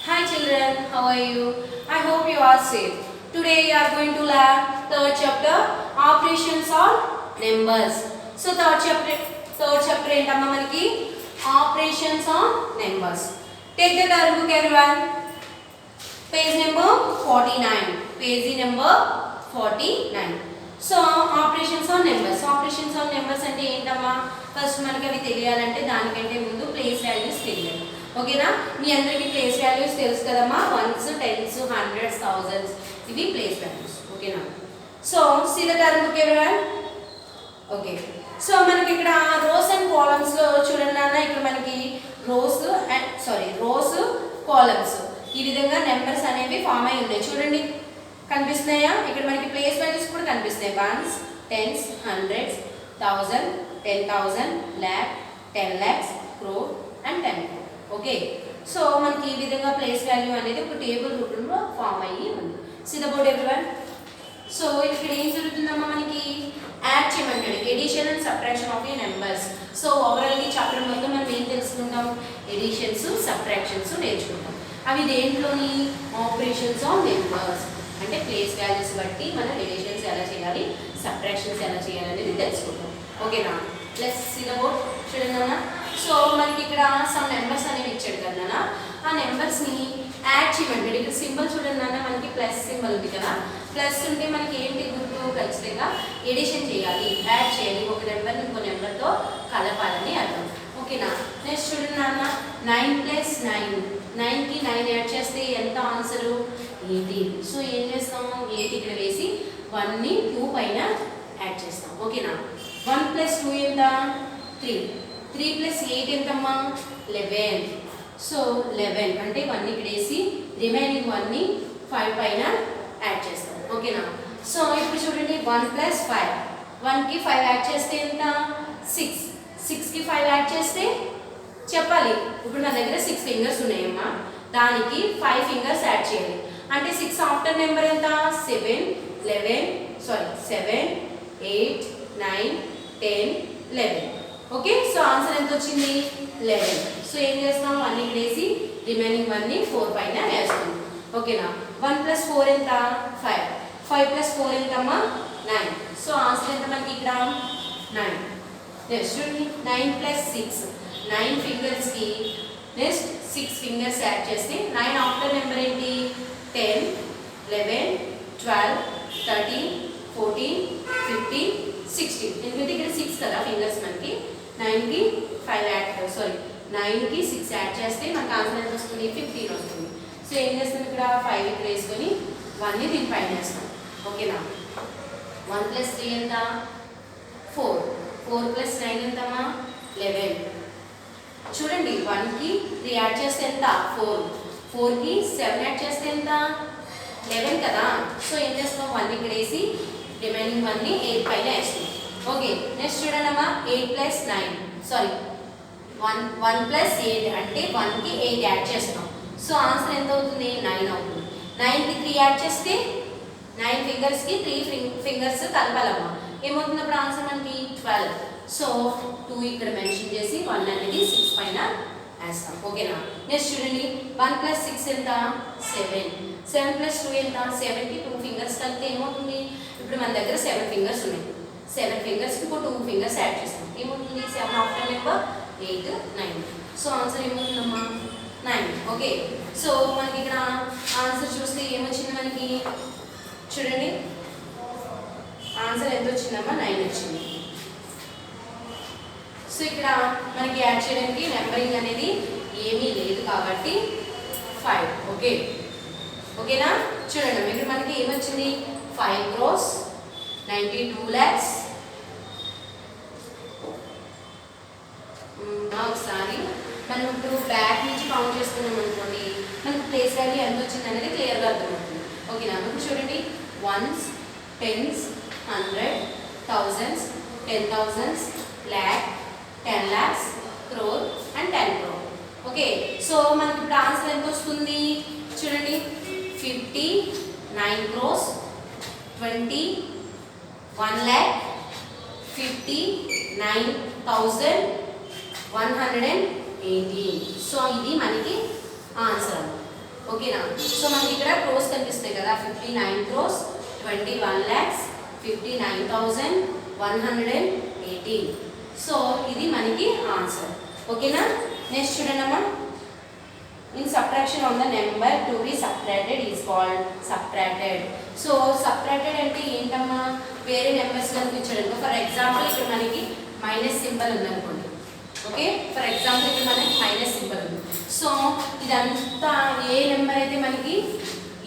Hi children, how are you? I hope you are safe. Today we are going to learn third chapter operations on numbers. So third chapter ఏంటమ్మా మనకి operations on numbers. Take the turn book everyone. Page number 49. Page number 49. So operations on numbers. Operations on numbers అంటే ఏంటమ్మా? First మనకి అవి తెలియాలంటే దానికంటే ముందు place values తెలియాలి. ఓకేనా? మీ అందరికీ ప్లేస్ వాల్యూస్ తెలుసు కదమ్మా, వన్స్, టెన్స్, హండ్రెడ్స్, థౌజండ్స్, ఇవి ప్లేస్ వాల్యూస్. ఓకేనా? So see the turn book everyone. Okay, so మనకి ఇక్కడ రోస్ అండ్ కాలమ్స్ లో చూడండి నాన్న, ఇక్కడ మనకి రోస్ కాలమ్స్ ఈ విధంగా నెంబర్స్ అనేవి ఫామ్ అయి ఉన్నాయి. చూడండి కనిపిస్తున్నాయా? ఇక్కడ మనకి ప్లేస్ వాల్యూస్ కూడా కనిపిస్తున్నాయి. Ones, tens, hundreds, 1000, 10,000, lakh, 10 lakhs, crore and 10 crore. Okay, so మనకి ఈ విధంగా ప్లేస్ వాల్యూ అనేది ఒక టేబుల్ రూపంలో ఫామ్ అయ్యి ఉంది. See the board everyone. So ఇక్కడ ఏం జరుగుతుందమ్మా, మనకి యాడ్ చేయమంటాడు, addition and subtraction of a numbers. So overall ఈ చాప్టర్ మొత్తం మనం ఏం తెలుసుకుంటాం? ఎడిషన్స్, సబ్ట్రాక్షన్స్ నేర్చుకుంటాం. అవి దేంట్లోని? Operations on numbers. అంటే ప్లేస్ వాల్యూస్ బట్టి మనం ఎడిషన్స్ ఎలా చేయాలి, సబ్ట్రాక్షన్స్ ఎలా చేయాలి అనేది తెలుసుకుంటాం. ఓకేనా? ప్లస్ సీ ద బోర్డ్ చూడండి అన్న. సో మనకి ఇక్కడ సమ్ నెంబర్స్ అనేవి ఇచ్చాడు కదా నాన్న, ఆ నెంబర్స్ని యాడ్ చేయమంటాడు. ఇక్కడ సింబల్ చూడండి నాన్న, మనకి ప్లస్ సింబల్ ఉంది కదా. ప్లస్ ఉంటే మనకి ఏంటి గుర్తు? ఖచ్చితంగా ఎడిషన్ చేయాలి, యాడ్ చేయాలి, ఒక నెంబర్ని ఇంకో నెంబర్తో కలపాలని అర్థం. ఓకేనా? నెక్స్ట్ చూడండి నాన్న, 9 + 9, 9కి 9 యాడ్ చేస్తే ఎంత ఆన్సరు? 18. సో ఏం చేస్తాము? 8 ఇక్కడ వేసి 1ని 2 పైన యాడ్ చేస్తాం. ఓకేనా? 1 + 2 ఎంత? 3. 3 + 8 ఎంతమ్మా? 11. సో 11 అంటే 1 ఇక్కడ వేసి రిమైనింగ్ 1ని 5 పైన యాడ్ చేస్తాం. ఓకేనా? సో ఇప్పుడు చూడండి, 1 + 5, 1కి 5 యాడ్ చేస్తే ఎంత? 6. 6కి 5 యాడ్ చేస్తే చెప్పాలి. ఇప్పుడు నా దగ్గర 6 ఫింగర్స్ ఉన్నాయమ్మా, దానికి 5 ఫింగర్స్ యాడ్ చేయాలి. అంటే 6 ఆఫ్టర్ నెంబర్ ఎంత? 7, 8, 9, 10, 11. ఓకే, సో ఆన్సర్ ఎంత వచ్చింది? 11. సో ఏం చేస్తాం? 1 ఇక్కడ వేసి రిమైనింగ్ 1ని 4 పైన వేస్తాం. ఓకేనా? 1 + 4 ఎంత? 5. 5 + 4 ఎంతమ్మా? 9. సో ఆన్సర్ ఎంత మనకి ఇక్కడ? 9. నెక్స్ట్ చూడండి, 9 + 6, 9 ఫింగర్స్కి నెక్స్ట్ 6 ఫింగర్స్ యాడ్ చేస్తే 9 ఆఫ్టర్ నెంబర్ ఏంటి? 10, 11, 12, 13, 14, 15, 16. ఎందుకంటే ఇక్కడ 6 కదా ఫింగర్స్ మనకి. 9కి 6 యాడ్ చేస్తే మనకు ఆన్సర్ ఎంత వస్తుంది? 15 వస్తుంది. సో ఏం చేస్తాం? ఇక్కడ 5 ఇక్కడ వేసుకొని 1ని దీని పైన వేస్తాం. ఓకేనా? 1 + 3 ఎంత? 4. 4 + 9 ఎంతమ్మా? 11. చూడండి, 1కి 3 యాడ్ చేస్తే ఎంత? 4. 4కి 7 యాడ్ చేస్తే ఎంత? 11 కదా. సో ఏం చేస్తాం? 1 ఇక్కడ వేసి రిమైనింగ్ 1ని 8 పైన వేస్తాం. ఓకే, నెక్స్ట్ చూడండి అమ్మా, 1 + 8 అంటే 1కి 8 యాడ్ చేస్తాం. సో ఆన్సర్ ఎంత అవుతుంది? 9 అవుతుంది. 9కి 3 యాడ్ చేస్తే 9 ఫింగర్స్కి 3 ఫింగర్స్ కలపాలమ్మా. ఏమవుతుంది అప్పుడు ఆన్సర్ మనకి? 12. సో 2 ఇక్కడ మెన్షన్ చేసి 1 అనేది 6 పైన వేస్తాం. ఓకేనా? నెక్స్ట్ చూడండి, 1 + 6 ఎంత? 7. 7 + 2 ఎంత? 7కి 2 ఫింగర్స్ కలిపితే ఏమవుతుంది? ఇప్పుడు మన దగ్గర 7 ఫింగర్స్ ఉన్నాయి. 7 ఫింగర్స్కి ఇంకో 2 ఫింగర్స్ యాడ్ చేస్తాం. ఏమవుతుంది? 7 ఆఫ్టర్ నెంబర్ 8, 9. సో ఆన్సర్ ఏమవుతుందమ్మా? 9. ఓకే, సో మనకి ఇక్కడ ఆన్సర్ చూస్తే ఏమొచ్చింది మనకి? చూడండి, ఆన్సర్ ఎంత వచ్చిందమ్మా? 9 వచ్చింది. సో ఇక్కడ మనకి యాడ్ చేయడానికి నెంబరింగ్ అనేది ఏమీ లేదు కాబట్టి 5. ఓకే, ఓకేనా? చూడండి, ఇక్కడ మనకి ఏమొచ్చింది? 5 crores, 92 lakhs. ఒకసారి మనం ఇప్పుడు బ్యాక్ నుంచి కౌంట్ చేసుకున్నాం అనుకోండి, మనకి ప్లేస్ వాల్యూ ఎంత వచ్చింది అనేది క్లియర్గా అర్థమవుతుంది. ఓకేనా? ఇప్పుడు చూడండి, 1s, 10s, 100, 1000s, 10,000s, lakh, 10 lakhs, crore and 10 crore. Okay, so మనకి ఇప్పుడు ఆన్సర్ ఎంత వస్తుంది? చూడండి, 59 crores, 21 lakh, 59,118. సో ఇది మనకి ఆన్సర్. ఓకేనా. సో మనకి ఇక్కడ క్రోస్ కనిపిస్తాయి కదా, 59 crores, 21 lakhs, 59,118. సో ఇది మనకి ఆన్సర్. ఓకేనా. నెక్స్ట్ చూడండి అమ్మా. In subtraction on the number to be subtracted is called subtracted. So subtracted అంటే ఏంటమ్మా, వేరే నెంబర్స్ కనిపించడం. ఫర్ ఎగ్జాంపుల్ ఇక్కడ మనకి మైనస్ సింబల్ ఉందనుకోండి. ఓకే, ఫర్ ఎగ్జాంపుల్ ఇక్కడ మనకి మైనస్ సింబల్ ఉంది. సో ఇదంతా ఏ నెంబర్ అయితే మనకి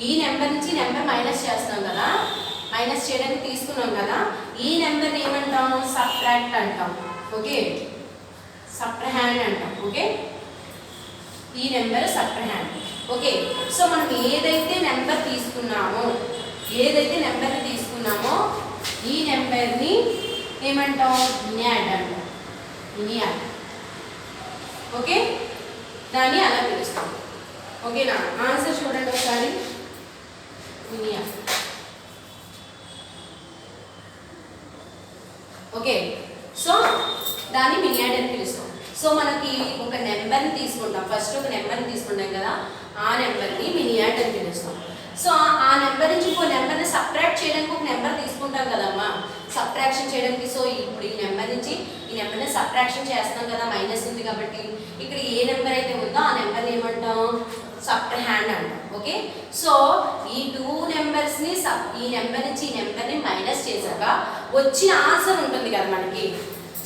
ఈ నెంబర్ నుంచి నెంబర్ మైనస్ చేస్తాం కదా, మైనస్ చేయడానికి తీసుకున్నాం కదా, ఈ నెంబర్ని ఏమంటాం, సబ్ట్రాక్ట్ అంటాం. ఓకే, సబ్ట్రాహ్యాండ్ అంటాం. ఓకే, ఈ నెంబర్ సబ్ట్రాహ్యాండ్. ఓకే, సో మనం ఏదైతే నెంబర్ తీసుకున్నామో ఈ నెంబర్ని ఏమంటాం, మినియాడ్ అంటాం. మినియాడ్. ఓకే, దాన్ని అలా పిలుస్తాం. ఓకేనా. ఆన్సర్ చూడండి ఒకసారి. మినియాడ్. ఓకే, సో దాన్ని మినియాడ్ అని పిలుస్తాం. సో మనకి ఒక నెంబర్ని తీసుకుంటాం, ఫస్ట్ ఒక నెంబర్ని తీసుకుంటాం కదా, ఆ నెంబర్ని మినియాడ్ అని పిలుస్తాం. సో ఆ నెంబర్ నుంచి ఇంకో నెంబర్ని సబ్ట్రాక్ట్ చేయడానికి ఒక నెంబర్ తీసుకుంటాం కదమ్మా, సబ్ట్రాక్షన్ చేయడానికి. సో ఇప్పుడు ఈ నెంబర్ నుంచి ఈ నెంబర్ని సబ్ట్రాక్షన్ చేస్తాం కదా, మైనస్ ఉంది కాబట్టి ఇక్కడ ఏ నెంబర్ అయితే ఉందో ఆ నెంబర్ని ఏమంటాం, సబ్ట్రాహ్యాండ్ అంటాం. ఓకే, సో ఈ టూ నెంబర్స్ని ఈ నెంబర్ నుంచి ఈ నెంబర్ని మైనస్ చేశాక వచ్చిన ఆన్సర్ ఉంటుంది కదా మనకి.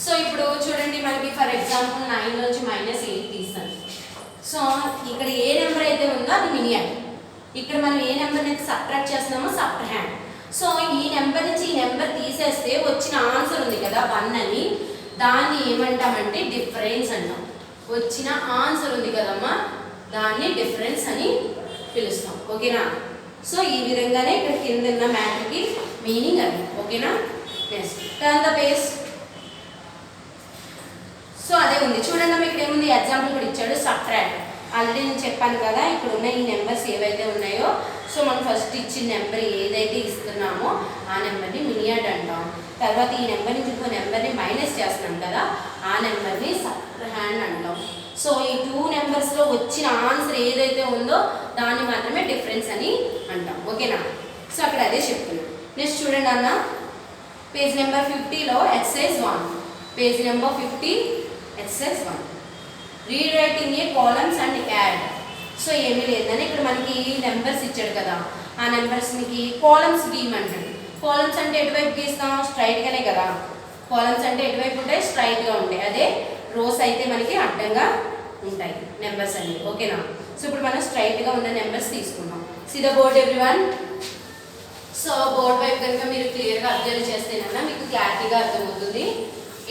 సో ఇప్పుడు చూడండి, మనకి ఫర్ ఎగ్జాంపుల్ 9 నుంచి -8 తీస్తాను. సో ఇక్కడ ఏ నెంబర్ అయితే ఉందో అది మినియాడ్. ఇక్కడ మనం ఏ నెంబర్ని అయితే సబ్ట్రాక్ట్ చేస్తున్నామో సబ్ట్రాహ్యాండ్. సో ఈ నెంబర్ నుంచి ఈ నెంబర్ తీసేస్తే వచ్చిన ఆన్సర్ ఉంది కదా 1 అని, దాన్ని ఏమంటామంటే డిఫరెన్స్ అంటాం. వచ్చిన ఆన్సర్ ఉంది కదమ్మా, దాన్ని డిఫరెన్స్ అని పిలుస్తాం. ఓకేనా. సో ఈ విధంగానే ఇక్కడ కింద ఉన్న మ్యాటర్కి మీనింగ్ అది. ఓకేనా. Next turn the page. So అదే ఉంది చూడండి అమ్మ, ఇక్కడ ఏముంది, ఎగ్జాంపుల్ కూడా ఇచ్చాడు, సబ్ట్రాక్ట్. ఆల్రెడీ నేను చెప్పాను కదా, ఇక్కడ ఉన్న ఈ నెంబర్స్ ఏవైతే ఉన్నాయో, సో మనం ఫస్ట్ ఇచ్చిన నెంబర్ ఏదైతే ఇస్తున్నామో ఆ నెంబర్ని మినియాడ్ అంటాం. తర్వాత ఈ నెంబర్ నుంచి ఇంకో నెంబర్ని మైనస్ చేస్తున్నాం కదా, ఆ నెంబర్ని సబ్ట్రాహ్యాండ్ అంటాం. సో ఈ టూ నెంబర్స్లో వచ్చిన ఆన్సర్ ఏదైతే ఉందో దాన్ని మాత్రమే డిఫరెన్స్ అని అంటాం. ఓకేనా. సో అక్కడ అదే చెప్తున్నాం. నెక్స్ట్ చూడండి అన్న, పేజ్ నెంబర్ 50లో exercise 1, page number 50, exercise 1, rewriting a columns and add. So ఏమీ లేదని ఇక్కడ మనకి నెంబర్స్ ఇచ్చాడు కదా, ఆ నెంబర్స్కి కాలమ్స్ గీయమంటాడు. కాలమ్స్ అంటే ఎటువైపు గీస్తాం, స్ట్రైట్గానే కదా. కాలమ్స్ అంటే ఎటువైపు ఉంటాయి, స్ట్రైట్గా ఉంటాయి. అదే రోస్ అయితే మనకి అడ్డంగా ఉంటాయి నెంబర్స్ అన్ని. ఓకేనా. సో ఇప్పుడు మనం స్ట్రైట్గా ఉన్న నెంబర్స్ తీసుకున్నాం. See the board everyone. So board వైపు కనుక మీరు క్లియర్గా అబ్జర్వ్ చేస్తేనన్నా మీకు క్లారిటీగా అర్థమవుతుంది.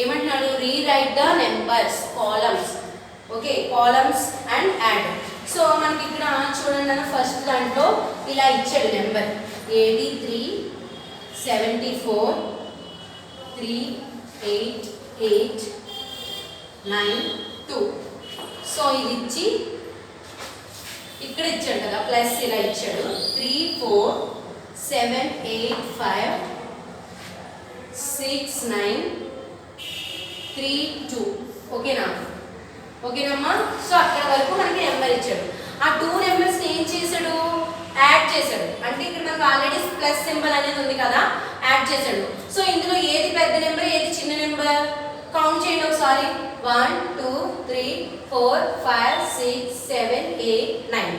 ఏమంటున్నాడు, rewrite the numbers, columns. Okay, columns and add. So మనకి ఇక్కడ చూడండి అన్న, ఫస్ట్ దాంట్లో ఇలా ఇచ్చాడు నెంబర్ 83, 74, 3, 8, 8, 9, 2. సో ఇది ఇచ్చి ఇక్కడ ఇచ్చాడు కదా, ప్లస్ ఇలా ఇచ్చాడు 3, 4, 7, 8, 5, 6, 9, 3, 2. ఓకేనా. ఓకేనమ్మా. సో అక్కడ వరకు మనకి నెంబర్ ఇచ్చాడు. ఆ టూ నెంబర్స్ని ఏం చేశాడు, యాడ్ చేశాడు. అంటే ఇక్కడ మనకు ఆల్రెడీ ప్లస్ సింబల్ అనేది ఉంది కదా, యాడ్ చేశాడు. సో ఇందులో ఏది పెద్ద నెంబర్, ఏది చిన్న నెంబర్, కౌంట్ చేయండి ఒకసారి. 1, 2, 3, 4, 5, 6, 7, 8, 9.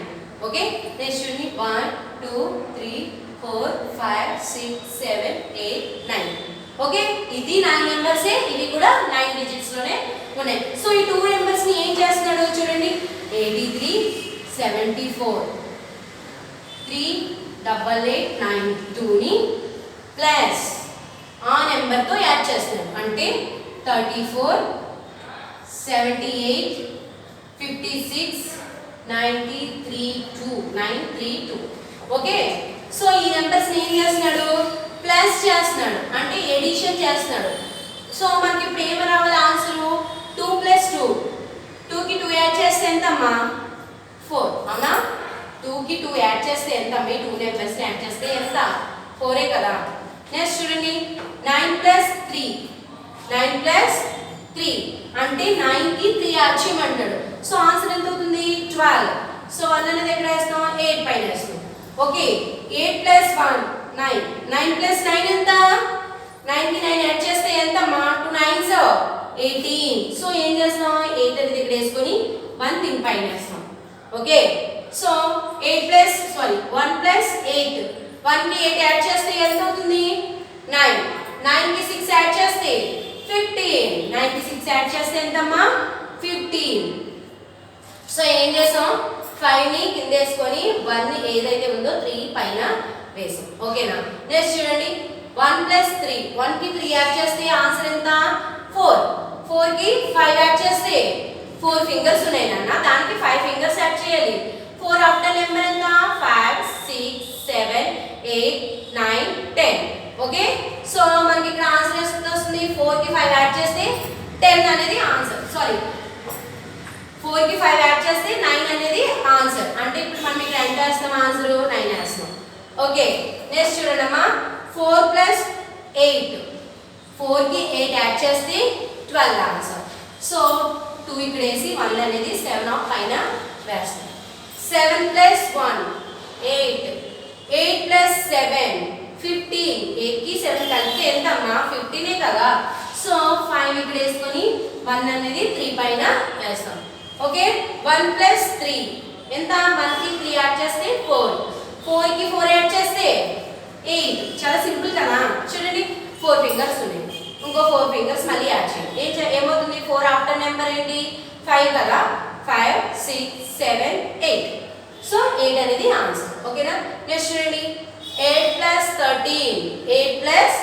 ఓకే, నెక్స్ట్ చూడండి 1, 2, 3, 4, 5, 6, 7, 8, 9. ఓకే, ఇది 9 నెంబర్సే, ఇది కూడా 9 డిజిట్స్ లోనే ఉన్నాయి. సో ఈ టూ నెంబర్స్ ని ఏం చేస్తున్నాడు చూడండి, 83, 74, 3, 8, 8, 9, 2 ని ప్లస్ ఆ నెంబర్తో యాడ్ చేస్తున్నాడు. అంటే 34, 78, 56, 93, 2. ఓకే, సో ఈ నెంబర్స్ ఏం చేస్తున్నాడు, ప్లస్ చేస్తున్నాడు, అంటే ఎడిషన్ చేస్తున్నాడు. సో మనకి ఇప్పుడు ఏమి రావాలి ఆన్సరు, 2 + 2. 2కి 2 యాడ్ చేస్తే ఎంతమ్మా, 4. అవునా. 2కి 2 యాడ్ చేస్తే ఎంత, మీ 2 నెంబర్స్ని యాడ్ చేస్తే ఎంత, 4 కదా. నెక్స్ట్ చూడండి 9 + 3. 9 + 3 అంటే 9కి 3 యాడ్ చేయమంటాడు. సో ఆన్సర్ ఎంత అవుతుంది, 12. సో 1 అనేది ఎక్కడ వేస్తాం, ఓకే 8 ప్లస్ 1 9 9 ప్లస్ 9 ఎంత 9 కి 9 యాడ్ చేస్తే ఎంత మా 2 9s 18 సో ఏం చేస్తాం 8 అనేది ఇక్కడ వేసుకొని 1 దీని పైన వేస్తాం ఓకే సో 1 ప్లస్ 8 1 కి 8 యాడ్ చేస్తే ఎంత అవుతుంది 9 9 కి 6 యాడ్ చేస్తే 15 9 కి 6 యాడ్ చేస్తే ఎంతమ్మా 15 సో ఏం చేసాం 5 ని కింద వేసుకొని 1 ని ఏదైతే ఉందో 3 పైన వేసాం ఓకేనా నెక్స్ట్ చూడండి 1 ప్లస్ 3 1 కి 3 యాడ్ చేస్తే ఆన్సర్ ఎంత 4 4 కి 5 యాడ్ చేస్తే 4 ఫింగర్స్ ఉన్నాయి నాన్న దానికి 5 ఫింగర్స్ యాడ్ చేయాలి 4 ఆఫ్టర్ నెంబర్ ఎంత 5 6 7 8 9 10 ఓకే సో మనకి ఇక్కడ ఆన్సర్ ఎంత వస్తుంది 4 కి 5 యాడ్ చేస్తే 10 అనేది ఆన్సర్ సారీ 4 కి 5 యాడ్ చేస్తే 9 అనేది ఆన్సర్ అంటే ఇప్పుడు మనం ఇక్కడ ఎంత వేస్తాం ఆన్సర్ 9 వేస్తాం ఓకే నెక్స్ట్ చూడండి అమ్మా 4 ప్లస్ 8 4 కి 8 యాడ్ చేస్తే 12 ఆన్సర్ సో 2 ఇక్కడ వేసి 1 అనేది 7 ఆఫ్ పైన వేస్తాం 7 ప్లస్ 1 8 8 ప్లస్ 7 15 8 కి 7 కలిపితే ఎంత అమ్మా 15 కదా సో 5 ఇక్కడ వేసుకొని 1 అనేది 3 పైన వేస్తాం ఓకే 1 ప్లస్ 3 ఎంత 1 కి 3 యాడ్ చేస్తే 4 4 కి 4 యాడ్ చేస్తే 8 చాలా సింపుల్ కదా చూడండి 4 ఫింగర్స్ ఉన్నాయి ఇంకో 4 ఫింగర్స్ మళ్ళీ యాడ్ చేయండి ఏమవుతుంది 4 ఆఫ్టర్ నెంబర్ ఏంటి 5 కదా 5 6 7 8 సో 8 అనేది ఆన్సర్ ఓకేనా నెక్స్ట్ చూడండి 8 ప్లస్ 13 8 ప్లస్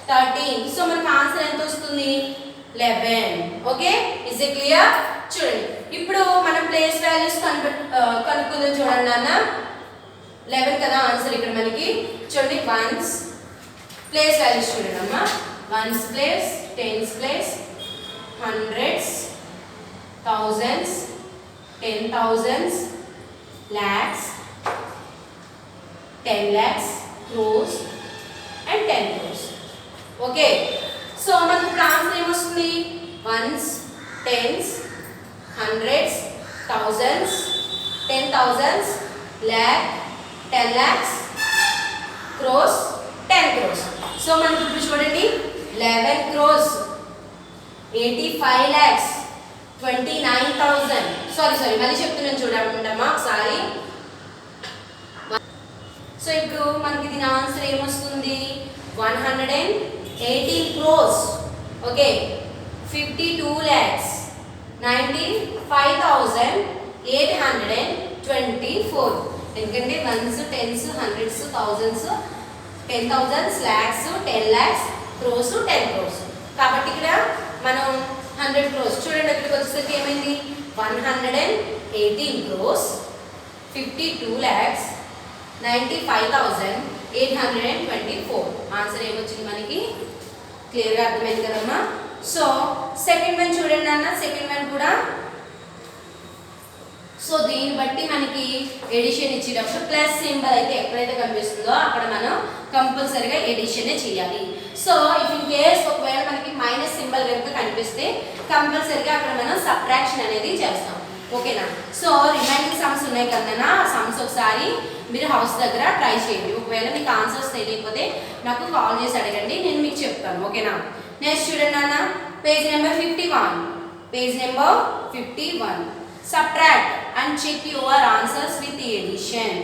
13 సో మనకి ఆన్సర్ ఎంత వస్తుంది 11 ఓకే ఇస్ ఇట్ క్లియర్ చూడండి ఇప్పుడు మనం ప్లేస్ వాల్యూస్ కనుక్కుందాం చూడండి నాన్న 11 కదా ఆన్సర్ ఇక్కడ మనకి చూడండి వన్స్ ప్లేస్ వాల్యూస్ చూడండి అమ్మా ones place tens place hundreds thousands 10,000s lakhs 10 lakhs crores and 10 crores okay so మనకు ఇప్పుడు ఆన్సర్ ఏమొస్తుంది once tens hundreds thousands 10,000s lakh 10 lakhs crores 10 crores so మనకి ఇప్పుడు చూడండి 11 crores 85 lakhs 29,000 సారీ మళ్ళీ చెప్తున్నాను చూడండి అమ్మా ఒకసారి సో ఇప్పుడు మనకి దీని ఆన్సర్ ఏమొస్తుంది 118 crores ఓకే 52 lakhs 95,824 ఎందుకంటే once tens hundreds thousands 10,000s lakhs 10 lakhs crores 10 crores కాబట్టి ఇక్కడ మనం 100 crores చూడండి ఇక్కడికి వచ్చేసరికి ఏమైంది 118 crores 52 lakhs 95,824 ఆన్సర్ ఏమొచ్చింది మనకి క్లియర్గా అర్థమైంది కదమ్మా సో సెకండ్ వన్ చూడండి అన్న సెకండ్ వన్ కూడా సో దీన్ని బట్టి మనకి ఎడిషన్ ఇచ్చేటప్పుడు ప్లస్ సింబల్ అయితే ఎక్కడైతే కనిపిస్తుందో అక్కడ మనం కంపల్సరీగా ఎడిషనే చేయాలి సో ఇఫ్ ఇన్ కేస్ ఒకవేళ మనకి మైనస్ సింబల్ కనుక కనిపిస్తే కంపల్సరీగా అక్కడ మనం సబ్ట్రాక్షన్ అనేది చేస్తాం ఓకేనా సో రిమైనింగ్ సమ్స్ ఉన్నాయి కదా ఆ సమ్స్ ఒకసారి మీరు హౌస్ దగ్గర ట్రై చేయండి ఒకవేళ మీకు ఆన్సర్స్ తెలియకపోతే నాకు కాల్ చేసి అడగండి నేను మీకు చెప్తాను ఓకేనా నెక్స్ట్ చూడండి అన్న page number 51 subtract and check your answers with addition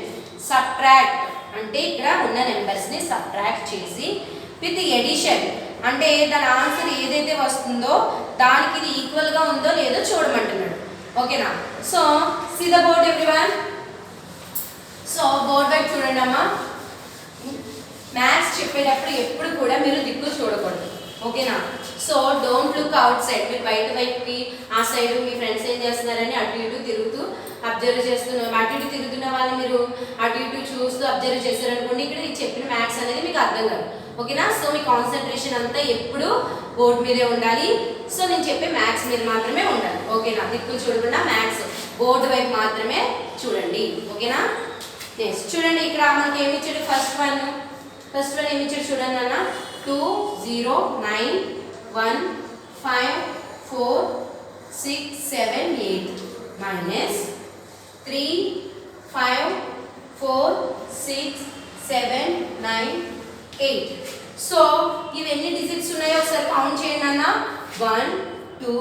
subtract అంటే ఇక్కడ ఉన్న నెంబర్స్ని సబ్ట్రాక్ట్ చేసి విత్ ఎడిషన్ అంటే దాని ఆన్సర్ ఏదైతే వస్తుందో దానికి ఇది ఈక్వల్గా ఉందో లేదో చూడమంటున్నాడు ఓకేనా so see the board everyone so board వైపు చూడండి అమ్మా మ్యాథ్స్ చెప్పేటప్పుడు ఎప్పుడు కూడా మీరు దిక్కు చూడకూడదు ఓకేనా so don't look out side మీరు బయట వైపుకి ఆ సైడ్ మీ ఫ్రెండ్స్ ఏం చేస్తున్నారని అటు ఇటు తిరుగుతూ అబ్జర్వ్ చేస్తున్నారు అటు ఇటు తిరుగుతున్న వాళ్ళు మీరు అటు ఇటు చూస్తూ అబ్జర్వ్ చేస్తారనుకోండి ఇక్కడ చెప్పిన మ్యాథ్స్ అనేది మీకు అర్థం కాదు ఓకేనా సో మీ కాన్సన్ట్రేషన్ అంతా ఎప్పుడు బోర్డ్ మీదే ఉండాలి సో నేను చెప్పే మ్యాథ్స్ మీద మాత్రమే ఉండాలి ఓకేనా దిక్కులు చూడకుండా మ్యాథ్స్ బోర్డు వైపు మాత్రమే చూడండి ఓకేనా నెక్స్ట్ చూడండి ఇక్కడ మనకి ఏమి ఇచ్చాడు ఫస్ట్ వన్ ఏమి ఇచ్చాడు చూడండి అన్న 2 0 9 1 5 4 6 7 8 minus 3 5 4 6 7 9 8. సో ఇవన్నీ డిజిట్స్ ఉన్నాయో ఒకసారి కౌంట్ చేయండి అన్న. 1 2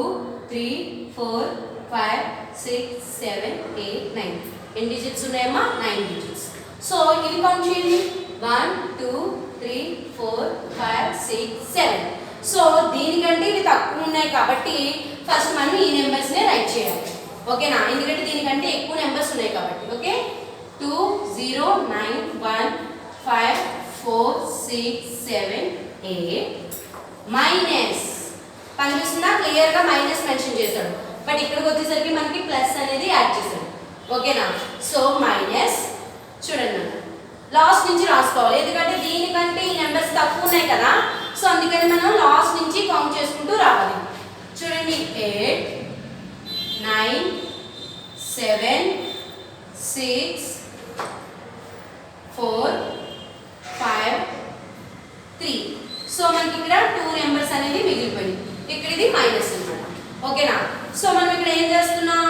3 4 5 6 7 8 9. ఎన్ని డిజిట్స్ ఉన్నాయమ్మా? 9 డిజిట్స్. సో ఇవి కౌంట్ చేయండి. 1 2 3 4 5 6 7. సో దీనికంటే ఇవి తక్కువ ఉన్నాయి కాబట్టి ఫస్ట్ మనం ఈ నెంబర్స్నే రైట్ చేయాలి. ఓకేనా? ఎందుకంటే దీనికంటే ఎక్కువ నెంబర్స్ ఉన్నాయి కాబట్టి. ఓకే, 2 0 9 1 5 4 6 7 8 మైనస్ కనిపిస్తుందా? క్లియర్గా మైనస్ మెన్షన్ చేశాడు. బట్ ఇక్కడికి వచ్చేసరికి మనకి ప్లస్ అనేది యాడ్ చేశాడు. ఓకేనా? సో మైనస్ చూడండి లాస్ట్ నుంచి రాసుకోవాలి. ఎందుకంటే దీనికంటే ఈ నెంబర్స్ తక్కువ ఉన్నాయి కదా. సో అందుకని మనం లాస్ట్ నుంచి కౌంట్ చేసుకుంటూ రావాలి. చూడండి 8 9 7 6 4 5 3. సో మనకి ఇక్కడ 2 నెంబర్స్ అనేది మిగిలిపోయింది. ఇక్కడ ఇది మైనస్ అన్నమాట. ఓకేనా? సో మనం ఇక్కడ ఏం చేస్తున్నాం?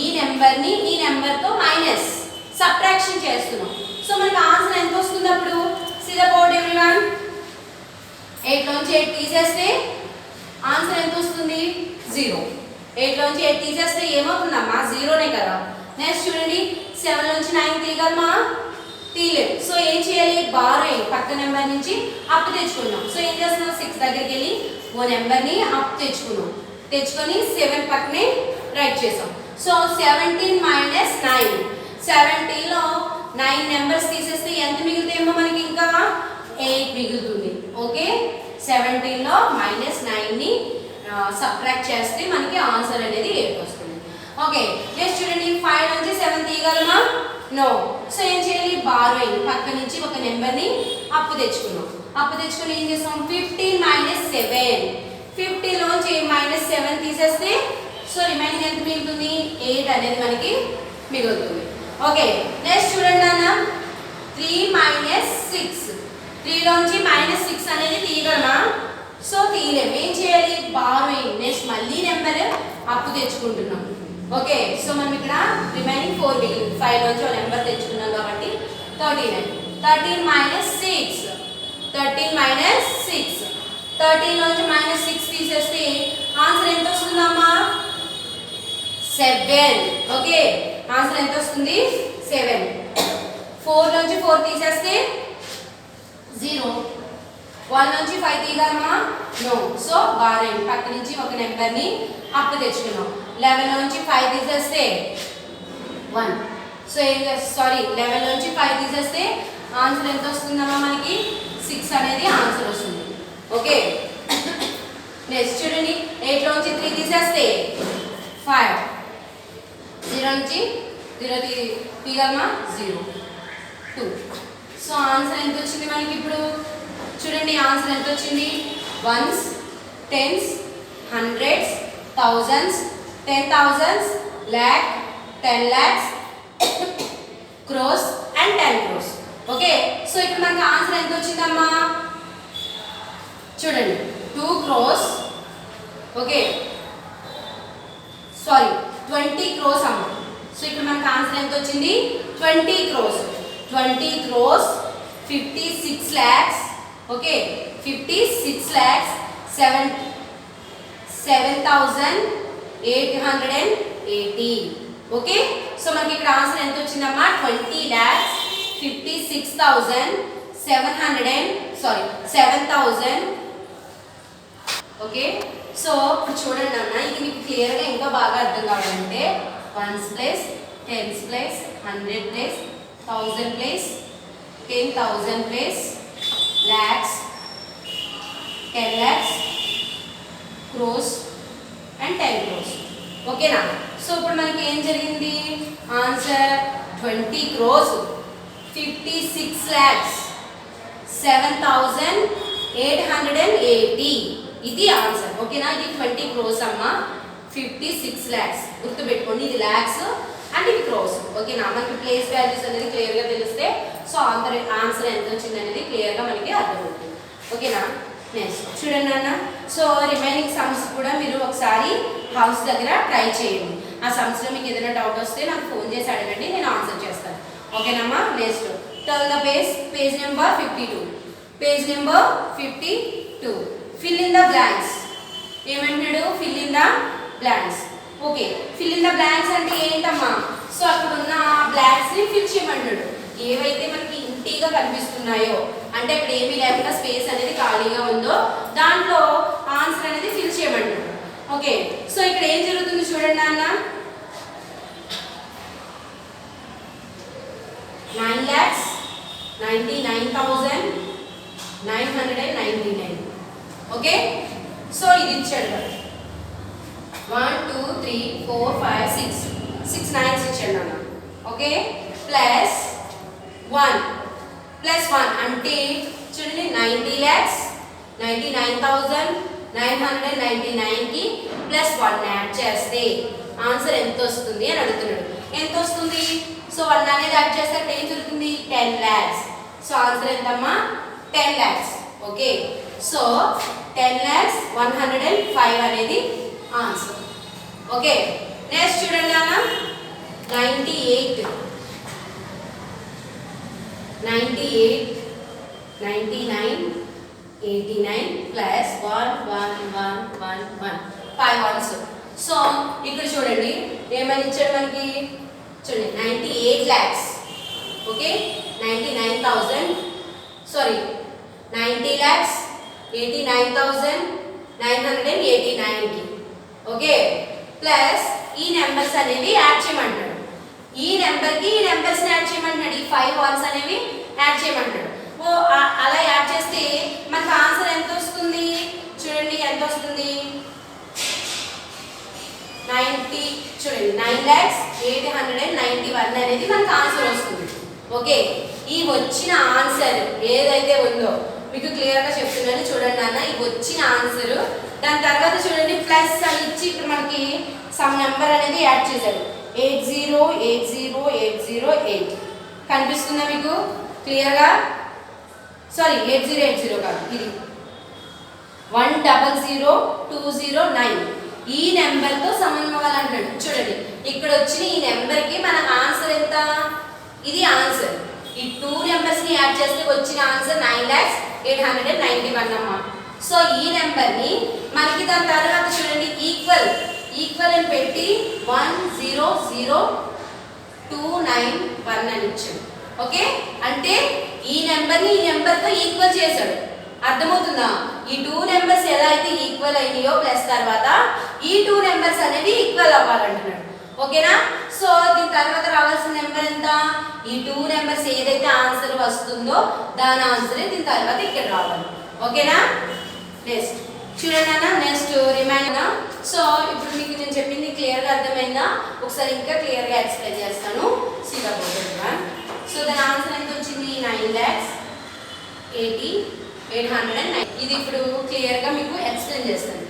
ఈ నెంబర్ని ఈ నెంబర్తో మైనస్ సబ్ట్రాక్షన్ చేస్తున్నాం. సో మనకి ఆన్సర్ ఎంత వస్తుంది అప్పుడు? See the board everyone. 8 లోంచి 8 తీసేస్తే ఆన్సర్ ఎంత వస్తుంది? 0. 8 లోంచి 8 తీసేస్తే ఏమవుతుందమ్మా? 0నే కదా. నెక్స్ట్ చూడండి 7 లోంచి 9 తీయగలమా? తీయలేదు. సో ఏం చేయాలి? బారోయింగ్ పక్క నెంబర్ నుంచి అప్పు తెచ్చుకున్నాం. సో ఏం చేస్తున్నాం? 6 దగ్గరికి వెళ్ళి ఓ నెంబర్ని అప్పు తెచ్చుకొని 7 పక్కనే రైట్ చేసాం. So 17 minus 9. 17లో 9 నెంబర్స్ తీసేస్తే ఎంత మిగులుతాయేమో మనకి? ఇంకా 8 మిగులుతుంది. ఓకే, 17లో మైనస్ 9ని సబ్ట్రాక్ట్ చేస్తే మనకి ఆన్సర్ అనేది 8 వస్తుంది. ఓకే, నెక్స్ట్ చూడండి 5 నుంచి 7 తీయగలమా? నో. సో ఏం చేయాలి? బారోయింగ్ పక్క నుంచి ఒక నెంబర్ని అప్పు తెచ్చుకున్నాం. అప్పు తెచ్చుకొని ఏం చేస్తాం? 15 మైనస్ 7. 50 లోంచి మైనస్ 7 తీసేస్తే సో రిమైనింగ్ ఎంత మిగులుతుంది? 8 అనేది మనకి మిగులుతుంది. ఓకే, నెక్స్ట్ చూడండి అన్న 3 మైనస్ 6. 3 లోంచి మైనస్ 6 అనేది తీయగలమా? సో తీయలేము. ఏం చేయాలి? బారోయింగ్. నెక్స్ట్ మళ్ళీ నెంబర్ అప్పు తెచ్చుకుంటున్నాం. ఓకే, సో మనం ఇక్కడ రిమైనింగ్ 4 మిగిలింది. 5 లోంచి ఒక నెంబర్ తెచ్చుకున్నాం కాబట్టి 13. 13 మైనస్ 6. 13 మైనస్ 6. 13 లోంచి మైనస్ 6 తీసేస్తే ఆన్సర్ ఎంత వస్తుందమ్మా? 7. ఓకే, ఆన్సర్ ఎంత వస్తుంది? 7. 4 నుంచి 4 తీసేస్తే 0. 1 నుంచి 5 తీయగలమా? నో. సో బారోయింగ్ పక్క నుంచి ఒక నెంబర్ని అప్పు తెచ్చుకున్నాం. 11 నుంచి 5 తీసేస్తే 1. సో ఏం సారీ 11 నుంచి 5 తీసేస్తే ఆన్సర్ ఎంత వస్తుందమ్మా? మనకి 6 అనేది ఆన్సర్ వస్తుంది. ఓకే, నెక్స్ట్ చూడండి 8 నుంచి 3 తీసేస్తే 5. 0 నుంచి 0 తీయగలమా? 0 2. సో ఆన్సర్ ఎంత వచ్చింది మనకి? ఇప్పుడు చూడండి ఆన్సర్ ఎంత వచ్చింది? 1s 10s 100s 1000s 10,000s lakh 10 lakhs crores and 10 crores. Okay, so ఇక్కడ మనకి ఆన్సర్ ఎంత వచ్చిందమ్మా? చూడండి 2 crores. ఓకే, సారీ 20 crores అమ్మా. సో ఇక్కడ మనకి ఆన్సర్ ఎంత వచ్చింది? 20 crores. 20 crores 56 lakhs. Okay, 56 lakhs 7,880. Okay, so మనకి ఇక్కడ ఆన్సర్ ఎంత వచ్చిందమ్మా? 20 lakhs 7,000. ఓకే, సో ఇప్పుడు చూడండి అన్న, ఇది మీకు క్లియర్గా ఇంకా బాగా అర్థం కావాలంటే 1s place 10s place 100 place 1000 place 10,000 place lakhs 10 lakhs crores and 10 crores. ఓకేనా? సో ఇప్పుడు మనకి ఏం జరిగింది? Answer 20 crores 56 lakhs 7,880. ఇది ఆన్సర్. ఓకేనా? ఇది 20 crores అమ్మా. 56 lakhs గుర్తుపెట్టుకోండి. ఇది lakhs అండ్ ఇది క్రోస్. ఓకేనా? మనకి ప్లేస్ వాల్యూస్ అనేది క్లియర్గా తెలిస్తే సో ఆన్సర్ ఎంత వచ్చింది అనేది క్లియర్గా మనకి అర్థమవుతుంది. ఓకేనా? నెక్స్ట్ చూడండి అన్న, సో రిమైనింగ్ సమ్స్ కూడా మీరు ఒకసారి హౌస్ దగ్గర ట్రై చేయండి. ఆ సమ్స్లో మీకు ఏదైనా డౌట్ వస్తే నాకు ఫోన్ చేసి అడగండి, నేను ఆన్సర్ చేస్తాను. ఓకేనమ్మా. Next turn the page number 52. Page number 52. Fill in the blanks. ఏమంటున్నాడు? Fill in the blanks. Okay, fill in the blanks అంటే ఏంటమ్మా? సో అక్కడ ఉన్న బ్లాంక్స్ ని ఫిల్ చేయమంటాడు. ఏవైతే మనకి ఇంటీగా కనిపిస్తున్నాయో అంటే అక్కడ ఏమీ లేకుండా స్పేస్ అనేది ఖాళీగా ఉందో దాంట్లో ఆన్సర్ అనేది ఫిల్ చేయమంటాడు. ఓకే, సో ఇక్కడ ఏం జరుగుతుంది చూడండి నాన్న. 9,99,999. ఓకే, సో ఇది ఇచ్చాడు కదా 1 2 3 4 5 6 9 ఇచ్చాడు నాన్న. ఓకే, ప్లస్ 1 అంటే చూడండి 90,99,999 కి ప్లస్ 1 యాడ్ చేస్తే ఆన్సర్ ఎంత వస్తుంది అని అడుగుతున్నాడు. ఎంత వస్తుంది? సో 1 అనేది యాడ్ చేస్తే అక్కడ ఏం జరుగుతుంది? 10 lakhs. సో ఆన్సర్ ఎంతమ్మా? 10 lakhs. ఓకే, సో 10,105 అనేది ఆన్సర్. ఓకే, నెక్స్ట్ చూడండి నాన్న 98 99 89 ప్లస్ 1 1 1 1 1 5 ones. సో ఇక్కడ చూడండి ఏమని ఇచ్చాడు మనకి? చూడండి 98 lakhs. ఓకే, 90,89,989 కి. ఓకే, ప్లస్ ఈ నెంబర్స్ అనేవి యాడ్ చేయమంటాడు. ఈ నెంబర్కి ఈ నెంబర్స్ని యాడ్ చేయమంటున్నాడు. ఈ 5 ones అనేవి యాడ్ చేయమంటాడు. ఓ అలా యాడ్ చేస్తే మనకు ఆన్సర్ ఎంత వస్తుంది? చూడండి ఎంత వస్తుంది? 9,891 అనేది మనకు ఆన్సర్ వస్తుంది. ఓకే, ఈ వచ్చిన ఆన్సర్ ఏదైతే ఉందో మీకు క్లియర్గా చెప్తున్నాను చూడండి నాన్న. ఈ వచ్చిన ఆన్సర్ దాని తర్వాత చూడండి ప్లస్ అని ఇచ్చి ఇక్కడ మనకి సమ్ నెంబర్ అనేది యాడ్ చేశాడు. 80,80,808 కనిపిస్తుందా మీకు క్లియర్గా? సారీ 8080 కాదు, ఇది 100,209. ఈ నెంబర్తో సమన్వయాలంటాడు. చూడండి ఇక్కడ వచ్చిన ఈ నెంబర్కి మన ఆన్సర్ ఎంత? ఇది ఆన్సర్. ఈ 2 నెంబర్స్ని యాడ్ చేస్తే వచ్చిన ఆన్సర్ 9,891 అమ్మా. సో ఈ నెంబర్ని మనకి దాని తర్వాత చూడండి ఈక్వల్ అని పెట్టి 100,291 అని ఇచ్చాడు. ఓకే, అంటే ఈ నెంబర్ని ఈ నెంబర్తో ఈక్వల్ చేశాడు. అర్థమవుతుందా? ఈ 2 నెంబర్స్ ఎలా అయితే ఈక్వల్ అయినాయో ప్లస్ తర్వాత ఈ 2 నెంబర్స్ అనేవి ఈక్వల్ అవ్వాలంటున్నాడు. ఓకేనా? సో దీని తర్వాత రావాల్సిన నెంబర్ ఎంత? ఈ 2 నెంబర్స్ ఏదైతే ఆన్సర్ వస్తుందో దాని ఆన్సరే దీని తర్వాత ఇక్కడ రావాలి. ఓకేనా? నెక్స్ట్ చూడండి అన్న, నెక్స్ట్ రిమైండర్. సో ఇప్పుడు మీకు నేను చెప్పింది క్లియర్గా అర్థమైందా? ఒకసారి ఇంకా క్లియర్గా ఎక్స్ప్లెయిన్ చేస్తాను. సీతాపోతుంది. సో దాని ఆన్సర్ ఎంత వచ్చింది? 9,80,809. ఇది ఇప్పుడు క్లియర్గా మీకు ఎక్స్ప్లెయిన్ చేస్తాను.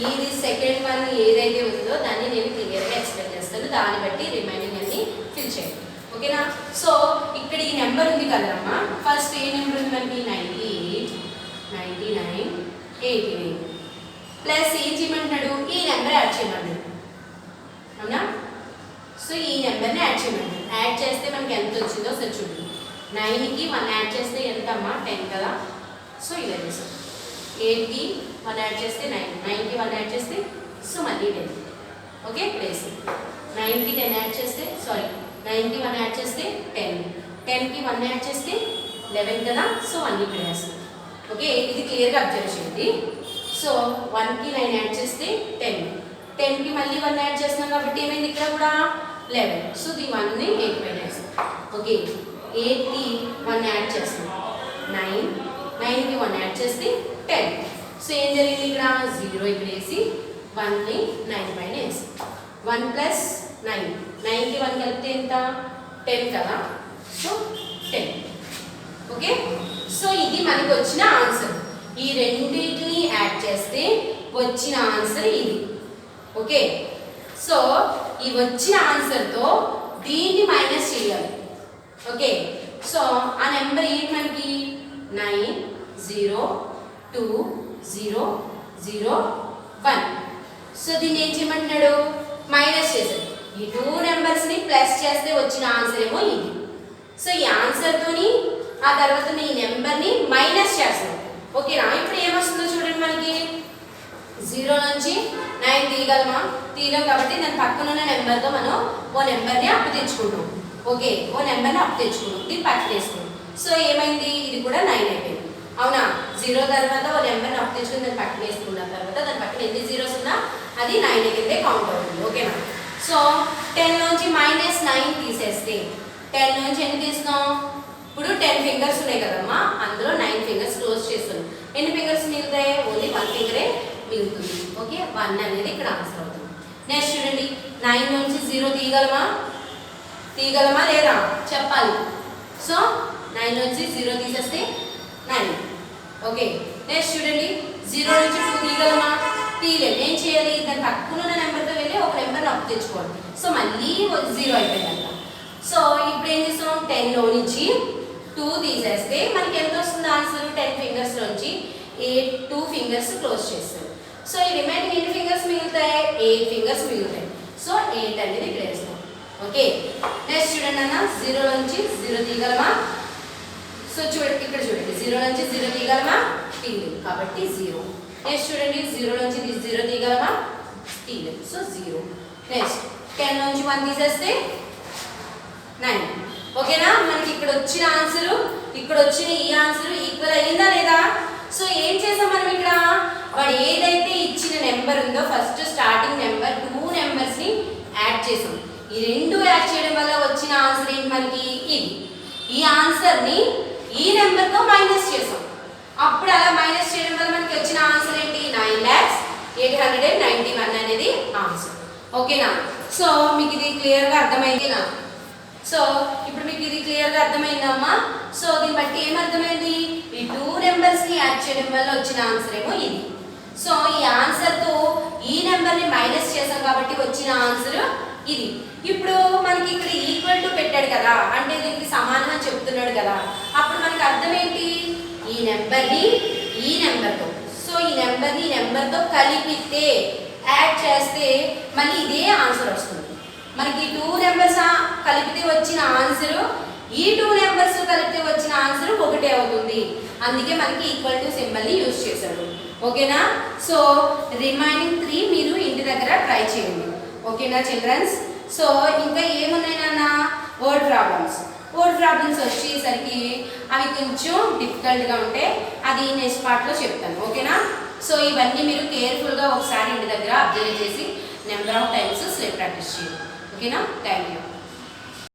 ఇది సెకండ్ వన్ ఏదైతే ఉందో దాన్ని నేను క్లియర్గా ఎక్స్ప్లెయిన్ చేస్తాను. దాన్ని బట్టి రిమైనింగ్ అన్ని ఫిల్ చేయండి. ఓకేనా? సో ఇక్కడ ఈ నెంబర్ ఉంది కదమ్మా. ఫస్ట్ ఏ నెంబర్ ఉంది మనకి? 98, 99, 89 ప్లస్ ఏం చేయమంటున్నాడు? ఈ నెంబర్ యాడ్ చేయమంటాడు. అవునా? సో ఈ నెంబర్ని యాడ్ చేయమంటాడు. యాడ్ చేస్తే మనకి ఎంత వచ్చిందో ఒకసారి చూడండి. 9కి 1 యాడ్ చేస్తే ఎంత అమ్మా? 10 కదా. సో ఇలా చేస్తాం. 8కి 1 యాడ్ చేస్తే 9, 9కి 1 యాడ్ చేస్తే సో మళ్ళీ 10. ఓకే, ప్లేస్ 9కి 10 యాడ్ చేస్తే 9కి 1 యాడ్ చేస్తే 10, 10కి 1 యాడ్ చేస్తే 11 కదా. సో 1 ఇక్కడ వేస్తాం. ఓకే, ఇది క్లియర్గా అబ్జర్వ్ చేయండి. సో 1కి 9 యాడ్ చేస్తే 10, 10కి మళ్ళీ 1 యాడ్ చేస్తున్నాం కాబట్టి ఏమైంది ఇక్కడ కూడా 11. సో ఈ 1ని 8 పైన వేస్తాం. ఓకే, 8కి 1 యాడ్ చేస్తాం 9, 9కి 1 యాడ్ చేస్తే 10. సో ఏం జరిగింది ఇక్కడ? 0 ఇక్కడ వేసి 1ని 9 పైన వేస్తాం. 1 ప్లస్ 9, 9కి 1 కలిపితే ఎంత? 10 కదా. సో 10. ఓకే, సో ఇది మనకు వచ్చిన ఆన్సర్. ఈ రెండింటిని యాడ్ చేస్తే వచ్చిన ఆన్సర్ ఇది. ఓకే, సో ఈ వచ్చిన ఆన్సర్తో దీన్ని మైనస్ చేయాలి. ఓకే, సో ఆ నెంబర్ ఏంటి మనకి? 9,0,2,0,0,1. సో దీన్ని ఏం చేయమంటున్నాడు? మైనస్ చేశాడు. ఈ 2 నెంబర్స్ని ప్లస్ చేస్తే వచ్చిన ఆన్సర్ ఏమో ఇది. సో ఈ ఆన్సర్తోని ఆ తర్వాత ఈ నెంబర్ని మైనస్ చేస్తాం. ఓకేనా? ఇప్పుడు ఏమొస్తుందో చూడండి, మనకి 0 నుంచి 9 తీయగలమా? తీయలేం కాబట్టి దాని పక్కన ఉన్న నెంబర్తో మనం ఓ నెంబర్ని అప్పు తెచ్చుకుంటాం. ఓకే, ఓ నెంబర్ని అప్పు తెచ్చుకుంటాం, దీన్ని పక్కన వేసుకుంటాం. సో ఏమైంది, ఇది కూడా 9 అయిపోయింది. అవునా? 0 తర్వాత ఓ నెంబర్ని అప్పు తెచ్చుకుని దాన్ని పక్కన వేసుకున్న తర్వాత దాని పక్కన ఎన్ని జీరోస్ ఉన్నా అది 9 కిందే కౌంట్ అవుతుంది. ఓకేనా? సో 10 నుంచి -9 తీసేస్తే 10 నుంచి ఎన్ని తీస్తున్నాం? ఇప్పుడు 10 ఫింగర్స్ ఉన్నాయి కదమ్మా, అందులో 9 ఫింగర్స్ క్లోజ్ చేస్తున్నాం. ఎన్ని ఫింగర్స్ మిగులుతాయి? ఓన్లీ 1 ఫింగరే మిగులుతుంది. ఓకే, 1 అనేది ఇక్కడ ఆన్సర్ అవుతుంది. నెక్స్ట్ చూడండి, 9 నుంచి 0 తీయగలమా లేదా చెప్పాలి. సో 9 నుంచి 0 తీసేస్తే 9. ఓకే, నెక్స్ట్ చూడండి, 0 నుంచి 2 తీయగలమా? తీయలేదు. ఏం చేయాలి? దాని పక్కన ఉన్న నెంబర్తో వెళ్ళి ఒక నెంబర్ని అప్పు తెచ్చుకోవాలి. సో మళ్ళీ 0 అయిపోయిందంట. సో ఇప్పుడు ఏం చేస్తాం? 10లో నుంచి 2 తీసేస్తే మనకి ఎంత వస్తుంది ఆన్సర్? 10 ఫింగర్స్ నుంచి 2 ఫింగర్స్ క్లోజ్ చేస్తారు. సో ఈ రిమైనింగ్ ఎన్ని ఫింగర్స్ మిగులుతాయి? 8 ఫింగర్స్ మిగులుతాయి. సో 8 అనేది ఇక్కడ వేస్తాం. ఓకే, నెక్స్ట్ చూడండి అన్న, 0 నుంచి 0 తీయగలమా? సో చూడండి, ఇక్కడ చూడండి, 0 నుంచి 0 తీయగలమా? తీయలేదు, కాబట్టి 0. నెక్స్ట్ చూడండి, 0 నుంచి 0 తీయగలమా? తీయలేదు, సో 0. నెక్స్ట్ 10 నుంచి 1 తీసేస్తే 9. ఓకేనా? మనకి ఇక్కడ వచ్చిన ఆన్సర్ ఇక్కడ వచ్చిన ఈ ఆన్సర్ ఈక్వల్ అయ్యిందా లేదా? సో ఏం చేసాం మనం ఇక్కడ? వాడు ఏదైతే ఇచ్చిన నెంబర్ ఉందో ఫస్ట్ స్టార్టింగ్ నెంబర్ 2 నెంబర్స్ని యాడ్ చేసాం. ఈ 2 యాడ్ చేయడం వల్ల వచ్చిన ఆన్సర్ ఏంటి మనకి? ఇది. ఈ ఆన్సర్ని ఈ నెంబర్తో మైనస్ చేసాం. అప్పుడు అలా మైనస్ చేయడం వల్ల మనకి వచ్చిన ఆన్సర్ ఏంటి? 9,891 అనేది ఆన్సర్. ఓకేనా? సో మీకు ఇది క్లియర్గా అర్థమైందినా? సో ఇప్పుడు మీకు ఇది క్లియర్గా అర్థమైందమ్మా? సో దీన్ని బట్టి ఏమర్థమైంది? ఈ 2 నెంబర్స్ని యాడ్ చేయడం వల్ల వచ్చిన ఆన్సర్ ఏమో ఇది. సో ఈ ఆన్సర్తో ఈ నెంబర్ని మైనస్ చేసాం కాబట్టి వచ్చిన ఆన్సర్ ఇది. ఇప్పుడు మనకి ఇక్కడ ఈక్వల్ టు పెట్టాడు కదా, అంటే దీనికి సమానం అని చెప్తున్నాడు కదా, అప్పుడు మనకి అర్థం ఏంటి? ఈ నెంబర్ని ఈ నెంబర్తో, సో ఈ నెంబర్ని ఈ నెంబర్తో కలిపితే యాడ్ చేస్తే మళ్ళీ ఇదే ఆన్సర్ వస్తుంది. మనకి 2 నెంబర్స్ కలిపితే వచ్చిన ఆన్సర్ ఈ 2 నెంబర్స్ కలిపితే వచ్చిన ఆన్సర్ ఒకటే అవుతుంది. అందుకే మనకి ఈక్వల్ టు సింబల్ని యూజ్ చేశాడు. ఓకేనా? సో రిమైనింగ్ 3 మీరు ఇంటి దగ్గర ట్రై చేయండి. ఓకేనా చిల్డ్రన్స్? సో ఇంకా ఏమున్నాయి నాన్న? Word problems. వర్డ్ ప్రాబ్లమ్స్ వచ్చేసరికి అవి కొంచెం డిఫికల్ట్గా ఉంటాయి, అది నెక్స్ట్ పార్ట్లో చెప్తాను. ఓకేనా? సో ఇవన్నీ మీరు కేర్ఫుల్గా ఒకసారి ఇంటి దగ్గర అబ్జర్వ్ చేసి number of times slip practice చేయండి. ఓకేనా? Thank you.